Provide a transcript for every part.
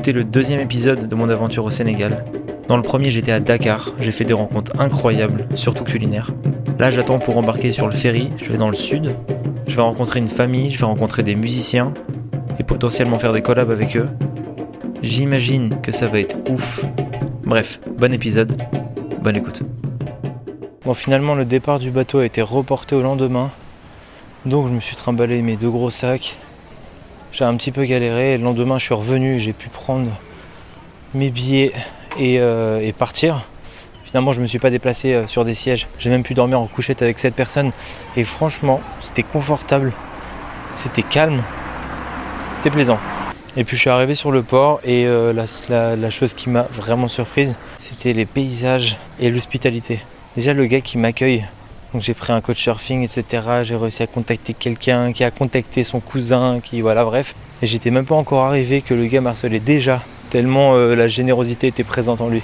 écouter le deuxième épisode de mon aventure au Sénégal. Dans le premier, j'étais à Dakar, j'ai fait des rencontres incroyables, surtout culinaires. Là, j'attends pour embarquer sur le ferry, je vais dans le sud. Je vais rencontrer une famille, je vais rencontrer des musiciens et potentiellement faire des collabs avec eux. J'imagine que ça va être ouf. Bref, bon épisode, bonne écoute. Bon, finalement, le départ du bateau a été reporté au lendemain. Donc, je me suis trimballé mes 2 gros sacs. J'ai un petit peu galéré. Et le lendemain, je suis revenu. J'ai pu prendre mes billets et partir. Finalement, je ne me suis pas déplacé sur des sièges. J'ai même pu dormir en couchette avec 7 personnes. Et franchement, c'était confortable. C'était calme. C'était plaisant. Et puis, je suis arrivé sur le port. Et la chose qui m'a vraiment surprise, c'était les paysages et l'hospitalité. Déjà, le gars qui m'accueille, donc j'ai pris un coach surfing, etc. J'ai réussi à contacter quelqu'un qui a contacté son cousin, voilà, bref. Et j'étais même pas encore arrivé que le gars m'harcelait déjà, tellement la générosité était présente en lui.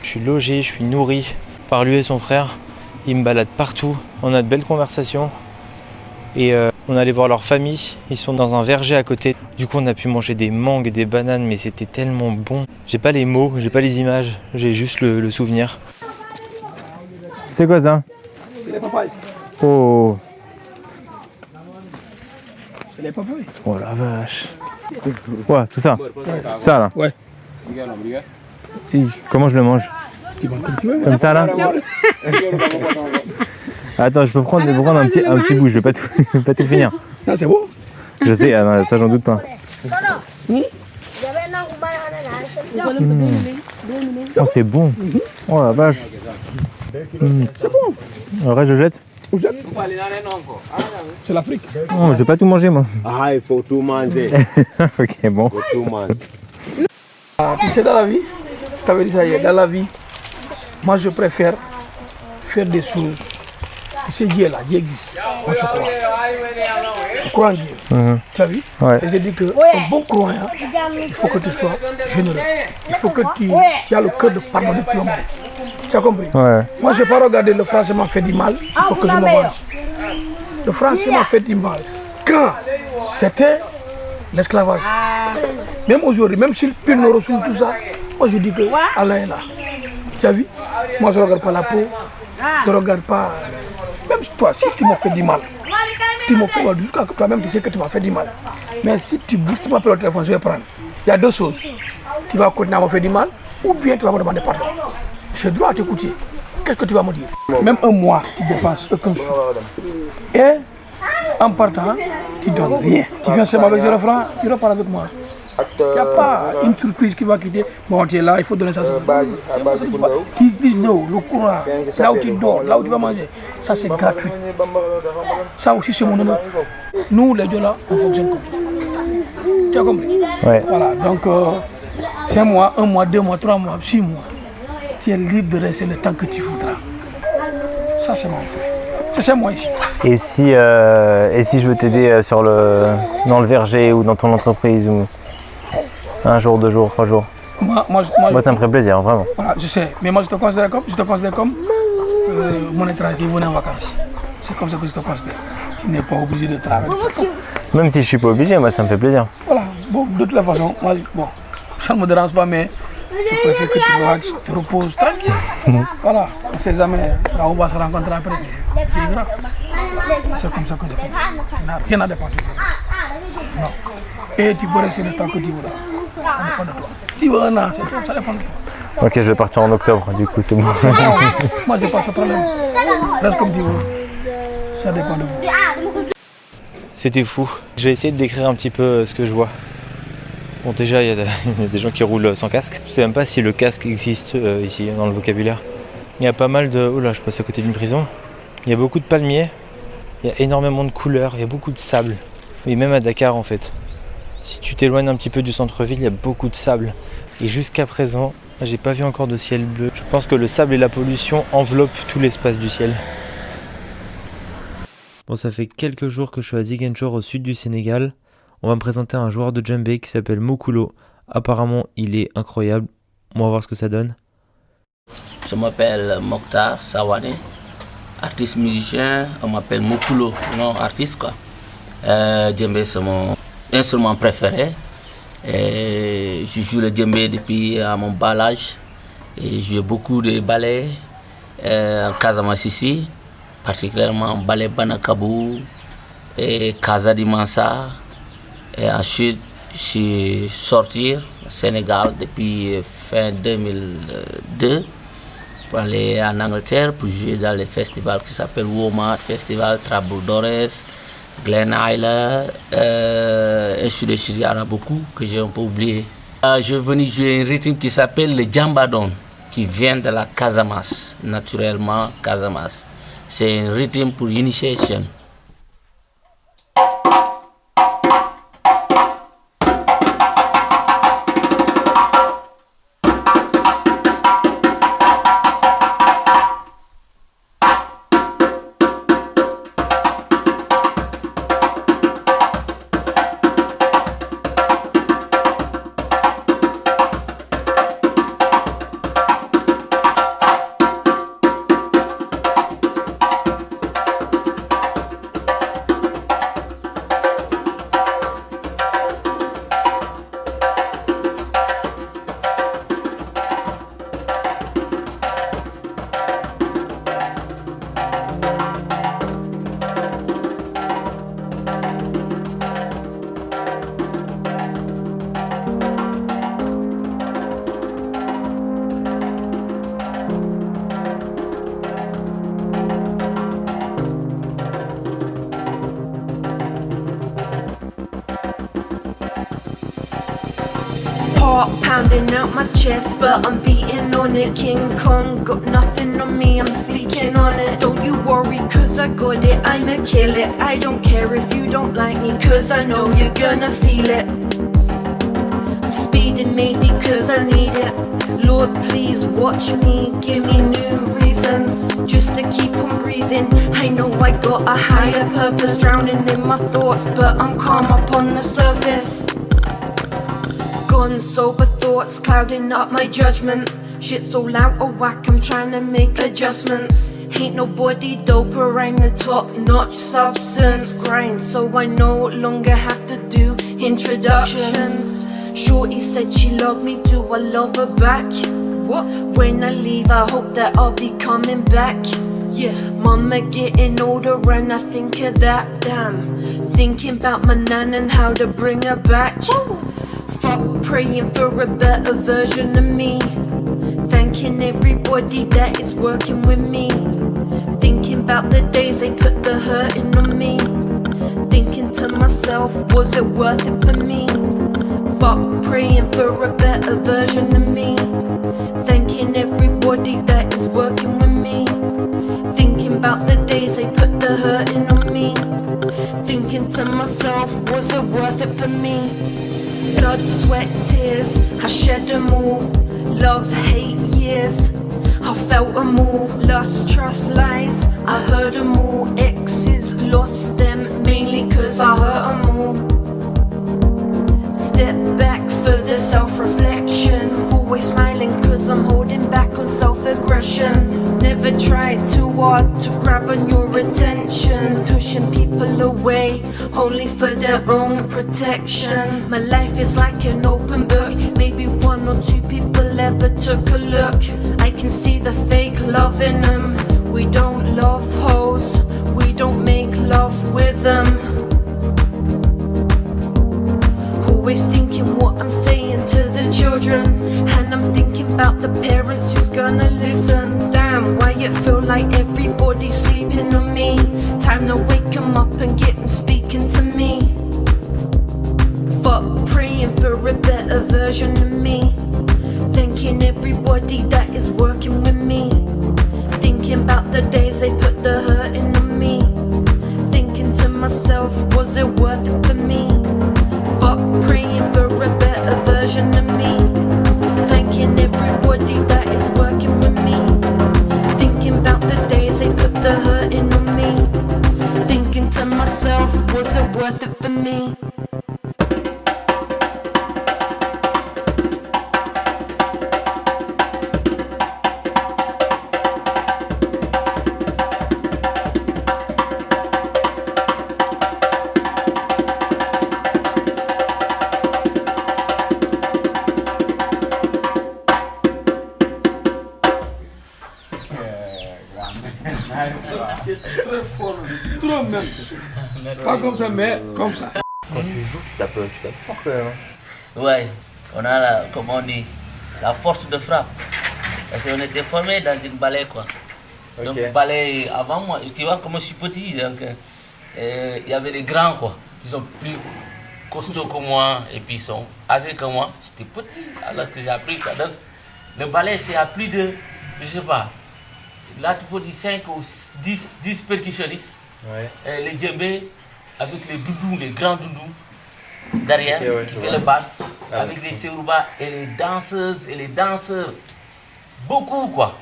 Je suis logé, je suis nourri par lui et son frère. Ils me baladent partout, on a de belles conversations. Et on allait voir leur famille, ils sont dans un verger à côté. Du coup, on a pu manger des mangues, des bananes, mais c'était tellement bon. J'ai pas les mots, j'ai pas les images, j'ai juste le souvenir. C'est quoi ça? C'est les papayes. Oh. C'est les papayes. Oh la vache. Ouais, tout ça. Ouais. Ça là. Ouais. Et comment je le mange? Tu manges comme tu veux. Comme ça là? Attends, je peux prendre un petit bout, je vais pas tout finir. Non, c'est bon. Je sais, ça j'en doute pas. Oh, c'est bon. Oh la vache. C'est bon. Le reste, je jette? C'est l'Afrique. Oh, je vais pas tout manger moi. Ah, il faut tout manger. Ok, bon. Il faut tout manger. Tu sais, dans la vie, je t'avais dit ça hier, dans la vie, moi je préfère faire des choses. Tu sais, Dieu là, Dieu existe. Moi je crois. Je crois en Dieu. Tu as vu? Ouais. Et j'ai dit qu'un bon croyant, il faut que tu sois généreux. Il faut que tu aies le cœur de pardonner tout le monde. Tu as compris? Ouais. Moi, je n'ai pas regardé le français m'a fait du mal, il faut que je me venge. Le français m'a fait du mal quand c'était l'esclavage. Même aujourd'hui, même s'il pile nos ressources, tout ça, moi je dis que Allah est là. Tu as vu? Moi, je ne regarde pas la peau, je ne regarde pas. Même toi, si tu m'as fait du mal, tu m'as fait mal, jusqu'à toi-même, tu sais que tu m'as fait du mal. Mais si tu bouges, tu m'appelles au téléphone, je vais prendre. Il y a 2 choses. Tu vas continuer à me faire du mal, ou bien tu vas me demander pardon. J'ai le droit à t'écouter. Qu'est-ce que tu vas me dire? Même un mois, tu dépenses aucun sou. Et en partant, tu ne donnes rien. Tu viens seulement avec 0 francs, tu repars avec moi. Il n'y a pas une surprise qui va quitter. Bon, tu es là, il faut donner ça. Qui disent non, le courant, là où tu dors, là où tu vas manger, ça c'est gratuit. Ça aussi c'est mon honneur. Nous, les deux là, on fonctionne comme ça. Tu as compris? Ouais. Voilà, donc c'est un mois, 1 mois, 2 mois, 3 mois, 6 mois. Tu es libre de rester le temps que tu voudras. Ça c'est mon frère. C'est moi ici. Et si je veux t'aider dans le verger ou dans ton entreprise ou 1 jour, 2 jours, 3 jours? Moi, Ça me ferait plaisir, vraiment. Voilà, je sais. Mais moi je te considère comme mon étranger venu en vacances. C'est comme ça que je te considère. Tu n'es pas obligé de travailler. Même si je suis pas obligé, moi ça me fait plaisir. Voilà. Bon, de toute façon, moi, bon, ça ne me dérange pas, mais je préfère que tu relaxes, tu te reposes tranquille. Voilà. On ne sait jamais. Là, on va se rencontrer après. C'est grave. C'est comme ça que je fais. Tu n'as rien à dépenser. Non. Et tu peux rester le temps que tu voudras. Ça dépend de toi. Tu veux 1 an, ça dépend de toi. Ok, je vais partir en octobre, du coup c'est bon. Moi, j'ai pas ce problème. Reste comme tu veux. Ça dépend de vous. C'était fou. Je vais essayer de décrire un petit peu ce que je vois. Bon, déjà, il y a des gens qui roulent sans casque. Je sais même pas si le casque existe ici, dans le vocabulaire. Il y a pas mal de... Oh là, je passe à côté d'une prison. Il y a beaucoup de palmiers. Il y a énormément de couleurs. Il y a beaucoup de sable. Et même à Dakar, en fait. Si tu t'éloignes un petit peu du centre-ville, il y a beaucoup de sable. Et jusqu'à présent, j'ai pas vu encore de ciel bleu. Je pense que le sable et la pollution enveloppent tout l'espace du ciel. Bon, ça fait quelques jours que je suis à Ziguinchor, au sud du Sénégal. On va me présenter un joueur de djembé qui s'appelle Moukulo. Apparemment, il est incroyable. On va voir ce que ça donne. Je m'appelle Mokhtar Sawane, artiste musicien. On m'appelle Moukulo, non artiste quoi. Djembé c'est mon instrument préféré. Et je joue le djembé depuis mon bas âge. Et je joue beaucoup de ballets en Casamance ici, particulièrement ballet Banakabou et Casa di Mansa. Et ensuite, je suis sorti au Sénégal depuis fin 2002 pour aller en Angleterre pour jouer dans les festivals qui s'appellent Womart Festival, Trabadores, Glen Island, et sur les il y en a beaucoup que j'ai un peu oublié. Je suis venu jouer un rythme qui s'appelle le Djambadon, qui vient de la Casamance, naturellement Casamance. C'est un rythme pour initiation. Heart pounding out my chest, but I'm beating on it. King Kong got nothing on me, I'm speaking on it. Don't you worry, cause I got it, I'ma kill it. I don't care if you don't like me, cause I know you're gonna feel it. I'm speeding maybe cause I need it. Lord, please watch me, give me new reasons just to keep on breathing. I know I got a higher purpose, drowning in my thoughts, but I'm calm up on the surface. Gone sober thoughts clouding up my judgment. Shit's all out of whack, I'm trying to make adjustments. Ain't nobody dope or I'm the top-notch substance grind, so I no longer have to do introductions. Shorty said she loved me, do I love her back? What? When I leave I hope that I'll be coming back. Yeah, mama getting older and I think of that. Damn, thinking about my nan and how to bring her back. Fuck praying for a better version of me. Thanking everybody that is working with me. Thinking about the days they put the hurting on me. Thinking to myself, was it worth it for me? Fuck praying for a better version of me. Thanking everybody that is working with me. Thinking about the days they put the hurting on me. Thinking to myself, was it worth it for me? Blood, sweat, tears, I shed them all. Love, hate, years, I felt them all. Lust, trust, lies, I heard them all. Exes, lost them, mainly cause I hurt them all. Step back for the self-reflection. Always smiling cause I'm holding back on self-aggression. Never try too hard to grab on your attention. Pushing people away, only for their own protection. My life is like an open book. Maybe one or two people ever took a look. I can see the fake love in them. We don't love hoes, we don't make love with them. Always thinking what I'm saying to the children, and I'm thinking about the parents who's gonna listen. Damn, why it feel like everybody's sleeping on me. Time to wake them up and get them speaking to me. Fuck praying for a better version of me. Thanking everybody that is working with me. Thinking about the days they put the hurting on me. Thinking to myself, was it worth it for me? Fuck praying for a better version of me. Thanking everybody that is working with me. Thinking about the days they put the hurting on me. Thinking to myself, was it worth it for me? même. Pas comme ça, mais comme ça. Quand tu joues, tu tapes fort quand même. Ouais, on a la, comment on dit, la force de frappe. Parce qu'on était formé dans une ballet quoi. Donc ballet avant moi, tu vois comme je suis petit, donc il y avait des grands quoi. Ils sont plus costauds que moi et puis ils sont âgés que moi. J'étais petit alors que j'ai appris quoi. Donc le ballet c'est à plus de, je sais pas, là tu peux dire 5 ou 10 percussionnistes. Ouais. Les djembés avec les doudous, les grands doudous derrière qui fait le basse, avec les sérouba et les danseuses et les danseurs. Beaucoup quoi.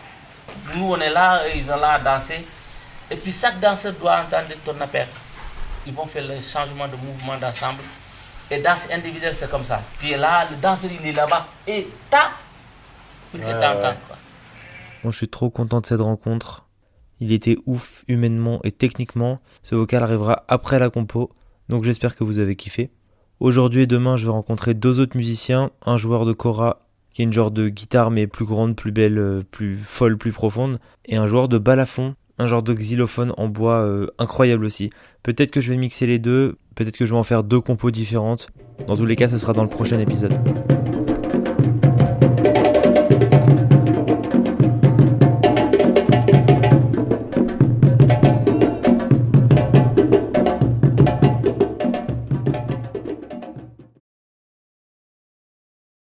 Nous on est là, ils sont là à danser. Et puis chaque danseur doit entendre ton appel. Ils vont faire le changement de mouvement d'ensemble. Et danse individuelle c'est comme ça. Tu es là, le danseur il est là-bas et tape pour que tu entends quoi. Bon, je suis trop content de cette rencontre. Il était ouf humainement et techniquement. Ce vocal arrivera après la compo, donc j'espère que vous avez kiffé. Aujourd'hui et demain, je vais rencontrer 2 autres musiciens, un joueur de kora qui est une genre de guitare mais plus grande, plus belle, plus folle, plus profonde, et un joueur de balafon, un genre de xylophone en bois incroyable aussi. Peut-être que je vais mixer les deux, peut-être que je vais en faire 2 compos différentes. Dans tous les cas, ce sera dans le prochain épisode.